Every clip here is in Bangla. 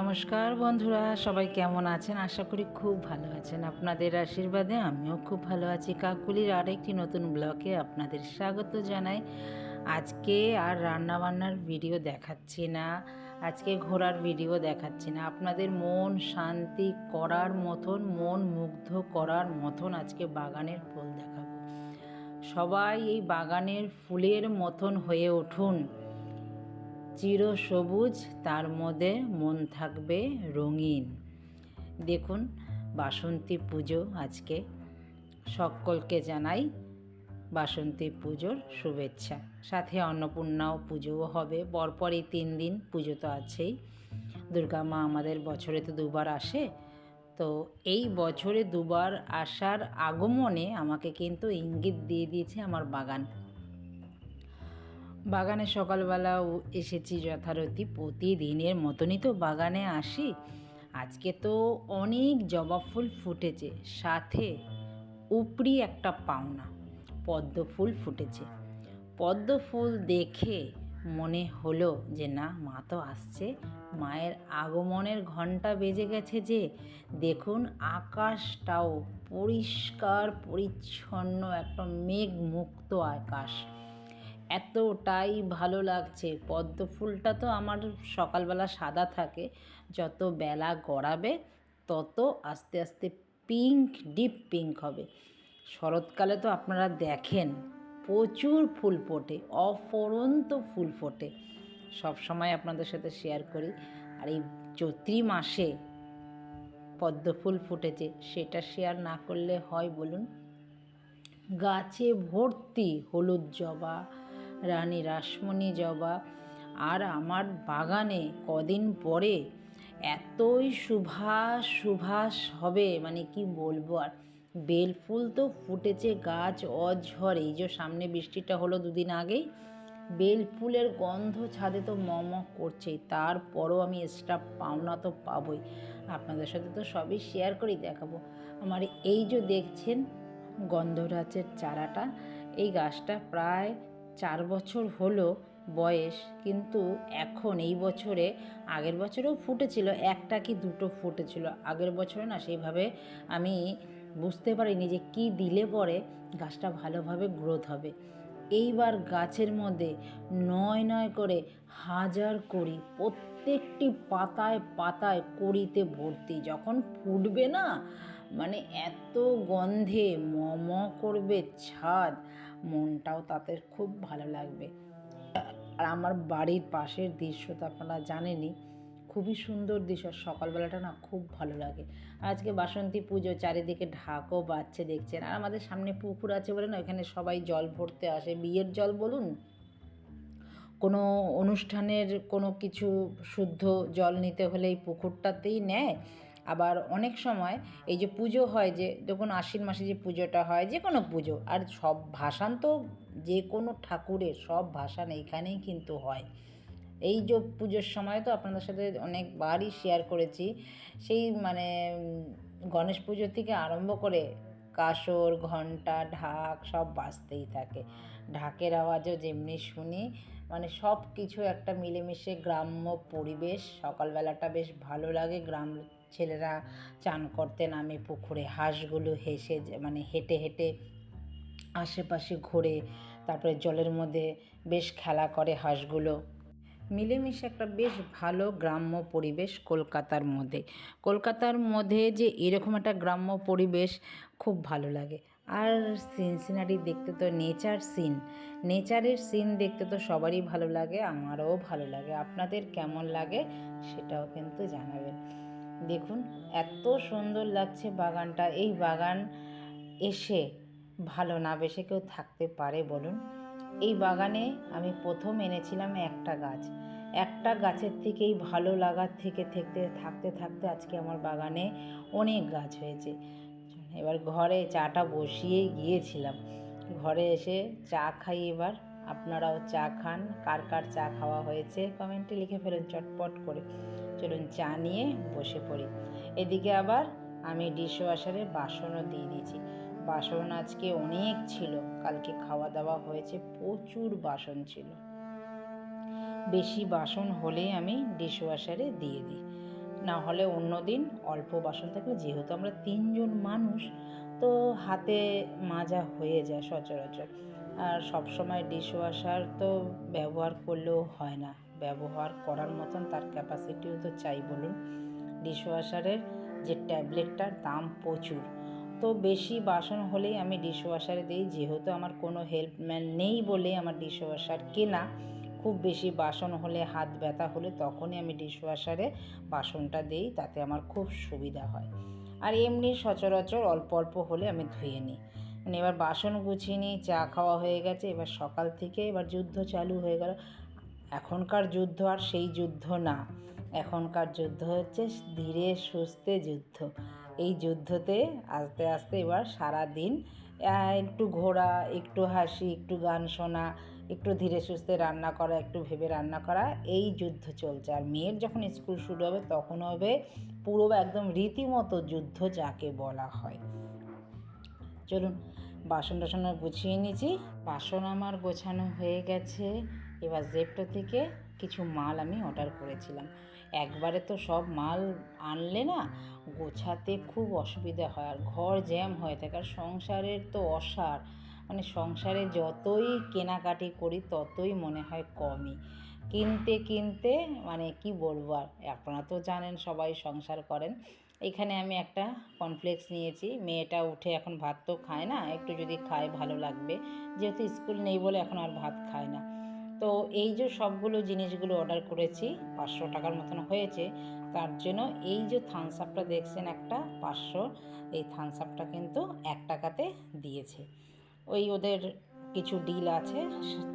নমস্কার বন্ধুরা, সবাই কেমন আছেন? আশা করি খুব ভালো আছেন। আপনাদের আশীর্বাদে আমিও খুব ভালো আছি। কাকুলির আরেকটি নতুন ব্লগে আপনাদের স্বাগত জানাই। আজকে আর রান্নাবান্নার ভিডিও দেখাচ্ছি না, আজকে ঘোরার ভিডিও দেখাচ্ছি না। আপনাদের মন শান্তি করার মতন, মন মুগ্ধ করার মতন আজকে বাগানের ফুল দেখাবো। সবাই এই বাগানের ফুলের মতন হয়ে উঠুন। চিরসবুজ, তার মধ্যে মন থাকবে রঙিন। দেখুন, বাসন্তী পুজো আজকে। সকলকে জানাই বাসন্তী পুজোর শুভেচ্ছা। সাথে অন্নপূর্ণাও পুজোও হবে, পরপরই 3 দিন পুজো তো আছেই। দুর্গা মা আমাদের বছরে তো দুবার আসে, তো এই বছরে দুবার আসার আগমনে আমাকে কিন্তু ইঙ্গিত দিয়ে দিয়েছে আমার বাগানে সকালবেলা এসেছি যথারীতি, প্রতিদিনের মতনই তো বাগানে আসি। আজকে তো অনেক জবা ফুল ফুটেছে, সাথে উপরি একটা পাওনা পদ্ম ফুল ফুটেছে। পদ্ম ফুল দেখে মনে হলো যে না, মা তো আসছে, মায়ের আগমনের ঘণ্টা বেজে গেছে। যে দেখুন, আকাশটাও পরিষ্কার পরিচ্ছন্ন, একটা মেঘমুক্ত আকাশ, এতটাই ভালো লাগছে। পদ্ম ফুলটা তো আমার সকালবেলা সাদা থাকে, যত বেলা গড়াবে তত আস্তে আস্তে পিঙ্ক, ডিপ পিঙ্ক হবে। শরৎকালে তো আপনারা দেখেন প্রচুর ফুল ফোটে, অফুরন্ত ফুল ফোটে, সব সময় আপনাদের সাথে শেয়ার করি। আর এই চৈত্রি মাসে পদ্ম ফুল ফুটেছে, সেটা শেয়ার না করলে হয় বলুন? গাছে ভর্তি হলুদ জবা, রানী রাসমণি জবা। আর আমার বাগানে কদিন পরে এতই সুবাস সুবাস হবে, মানে কি বলবো আর। বেল ফুল তো ফুটেছে গাছ অঝরে। এই যে সামনে বৃষ্টিটা হলো 2 দিন আগেই, বেল ফুলের গন্ধ ছাদে তো মম করছেই। তারপরও আমি এক্সট্রা পাওনা তো পাবই, আপনাদের সাথে তো সবই শেয়ার করেই দেখাবো। আমার এই যে দেখছেন গন্ধরাজের চারাটা, এই গাছটা প্রায় 4 বছর হলো বয়স, কিন্তু এখন এই বছরে, আগের বছরেও ফুটেছিল, একটা কি দুটো ফুটেছিল, আগের বছরে না সেইভাবে আমি বুঝতে পারিনি যে কি দিলে পরে গাছটা ভালোভাবে গ্রোথ হবে। এইবার গাছের মধ্যে 9 করে হাজার কড়ি, প্রত্যেকটি পাতায় পাতায় কড়িতে ভর্তি। যখন ফুটবে না, মানে এত গন্ধে মম করবে ছাদ, মনটাও তাতে খুব ভালো লাগবে। আর আমার বাড়ির পাশের দৃশ্য তো আপনারা জানেনই, খুবই সুন্দর দৃশ্য। সকালবেলাটা না খুব ভালো লাগে। আজকে বাসন্তী পুজো, চারিদিকে ঢাকও বাজছে দেখছেন। আর আমাদের সামনে পুকুর আছে বলে না, ওখানে সবাই জল ভরতে আসে। বিয়ের জল বলুন, কোনো অনুষ্ঠানের কোনো কিছু শুদ্ধ জল নিতে হলে এই পুকুরটাতেই নেয়। আবার অনেক সময় এই যে পুজো হয়, যে দেখুন আশ্বিন মাসে যে পুজোটা হয়, যে কোনো পুজো, আর সব ভাসান তো যে কোনো ঠাকুরের সব ভাসান এইখানেই কিন্তু হয়। এই যে পুজোর সময় তো আপনাদের সাথে অনেকবারই শেয়ার করেছি, সেই মানে গণেশ পুজো থেকে আরম্ভ করে কাসর, ঘণ্টা, ঢাক সব বাজতেই থাকে। ঢাকের আওয়াজও যেমনি শুনি, মানে সব কিছু একটা মিলেমিশে গ্রাম্য পরিবেশ। সকালবেলাটা বেশ ভালো লাগে। গ্রাম ছেলেরা চান করতে নামে পুকুরে, হাঁসগুলো মানে হেঁটে হেঁটে আশেপাশে ঘোরে, তারপরে জলের মধ্যে বেশ খেলা করে হাঁসগুলো। মিলেমিশে একটা বেশ ভালো গ্রাম্য পরিবেশ কলকাতার মধ্যে যে এরকম একটা গ্রাম্য পরিবেশ খুব ভালো লাগে। আর সিনারি দেখতে তো, নেচারের সিন দেখতে তো সবারই ভালো লাগে, আমারও ভালো লাগে। আপনাদের কেমন লাগে সেটাও কিন্তু জানাবেন। দেখুন, এত সুন্দর লাগছে বাগানটা। এই বাগান এসে ভালো না বেসে কেউ থাকতে পারে বলুন? এই বাগানে আমি প্রথম এনেছিলাম একটা গাছের থেকেই ভালো লাগার থেকে থাকতে আজকে আমার বাগানে অনেক গাছ হয়েছে। এবার ঘরে চাটা বসিয়ে গিয়েছিলাম, ঘরে এসে চা খাই। এবার আপনারাও চা খান। কার কার চা খাওয়া হয়েছে কমেন্টে লিখে ফেলুন চটপট করে। চলুন চা নিয়ে বসে পড়ি। এদিকে আবার আমি ডিশওয়াশারে বাসনও দিয়ে দিয়েছি। বাসন আজকে অনেক ছিল, কালকে খাওয়া দাওয়া হয়েছে, প্রচুর বাসন ছিল। বেশি বাসন হলে আমি ডিশওয়াশারে দিয়ে দিই। না হলে অন্য দিন অল্প বাসন থাকলে, যেহেতু আমরা 3জন মানুষ, তো হাতে মাজা হয়ে যায় সচরাচর। আর সবসময় ডিশওয়াশার তো ব্যবহার করলেও হয় না, ব্যবহার করার মতন তার ক্যাপাসিটিও তো চাই বলুন। ডিশওয়াশারের যে ট্যাবলেটটার দাম প্রচুর, তো বেশি বাসন হলেই আমি ডিশওয়াশারে দিই, যেহেতু আমার কোনো হেল্পম্যান নেই বলে আমার ডিশওয়াশার কেনা। খুব বেশি বাসন হলে, হাত ব্যথা হলে তখনই আমি ডিশওয়াশারে বাসনটা দিই, তাতে আমার খুব সুবিধা হয়। আর এমনি সচরাচর অল্প অল্প হলে আমি ধুয়ে নিই। মানে এবার বাসন গুছিয়ে নিই, চা খাওয়া হয়ে গেছে, এবার সকাল থেকে এবার যুদ্ধ চালু হয়ে গেল। এখনকার যুদ্ধ আর সেই যুদ্ধ না, এখনকার যুদ্ধ হচ্ছে ধীরে সুস্থে যুদ্ধ। এই যুদ্ধতে আস্তে আস্তে এবার সারা দিন একটু ঘোরা, একটু হাসি, একটু গান শোনা, একটু ধীরে সুস্থে রান্না করা, একটু ভেবে রান্না করা, এই যুদ্ধ চলছে। আর মেয়ের যখন স্কুল শুরু হবে তখন হবে পুরো একদম রীতিমতো যুদ্ধ, যাকে বলা হয়। চলুন, বাসন টাসন গুছিয়ে নিয়েছি, বাসন আমার গোছানো হয়ে গেছে। এবার জেপ্টো থেকে কিছু মাল আমি অর্ডার করেছিলাম। একবারে তো সব মাল আনলে না গোছাতে খুব অসুবিধা হয়, আর ঘর জ্যাম হয়ে থাকে। আর সংসারের তো অসার, মানে সংসারে যতই কেনাকাটি করি ততই মনে হয় কমই, কিনতে কিনতে মানে কি বলবো। আর আপনারা তো জানেন, সবাই সংসার করেন। এখানে আমি একটা কর্নফ্লেক্স নিয়েছি, মেয়েটা উঠে এখন ভাত তো খায় না, একটু যদি খায় ভালো লাগবে, যেহেতু স্কুল নেই বলে এখন আর ভাত খায় না। তো এই যে সবগুলো জিনিসগুলো অর্ডার করেছি, 500 টাকার মতন হয়েছে। তার জন্য এই যে থামস আপটা দেখছেন একটা 500, এই থামস আপটা কিন্তু 1 টাকাতে দিয়েছে। ওই ওদের কিছু ডিল আছে,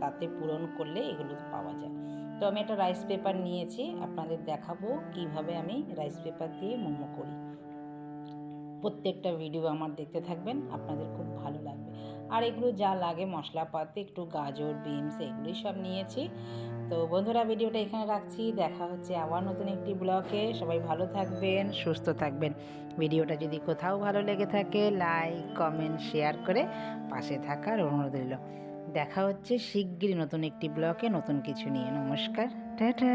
তাতে পূরণ করলে এগুলো পাওয়া যায়। তো আমি একটা রাইস পেপার নিয়েছি, আপনাদের দেখাবো কিভাবে আমি রাইস পেপার দিয়ে মোমো করি। প্রত্যেকটা ভিডিও আমার দেখতে থাকবেন, আপনাদের খুব ভালো লাগবে। আর এগুলো যা লাগে মশলাপাতি, একটু গাজর, বিনস, এগুলোই সব নিয়েছি। তো বন্ধুরা, ভিডিওটা এখানে রাখছি, দেখা হচ্ছে আবার নতুন একটি ব্লগে। সবাই ভালো থাকবেন, সুস্থ থাকবেন। ভিডিওটা যদি কোথাও ভালো লেগে থাকে, লাইক, কমেন্ট, শেয়ার করে পাশে থাকার অনুরোধ রইল। দেখা হচ্ছে শিগগিরই নতুন একটি ব্লগে নতুন কিছু নিয়ে। নমস্কার, টাটা।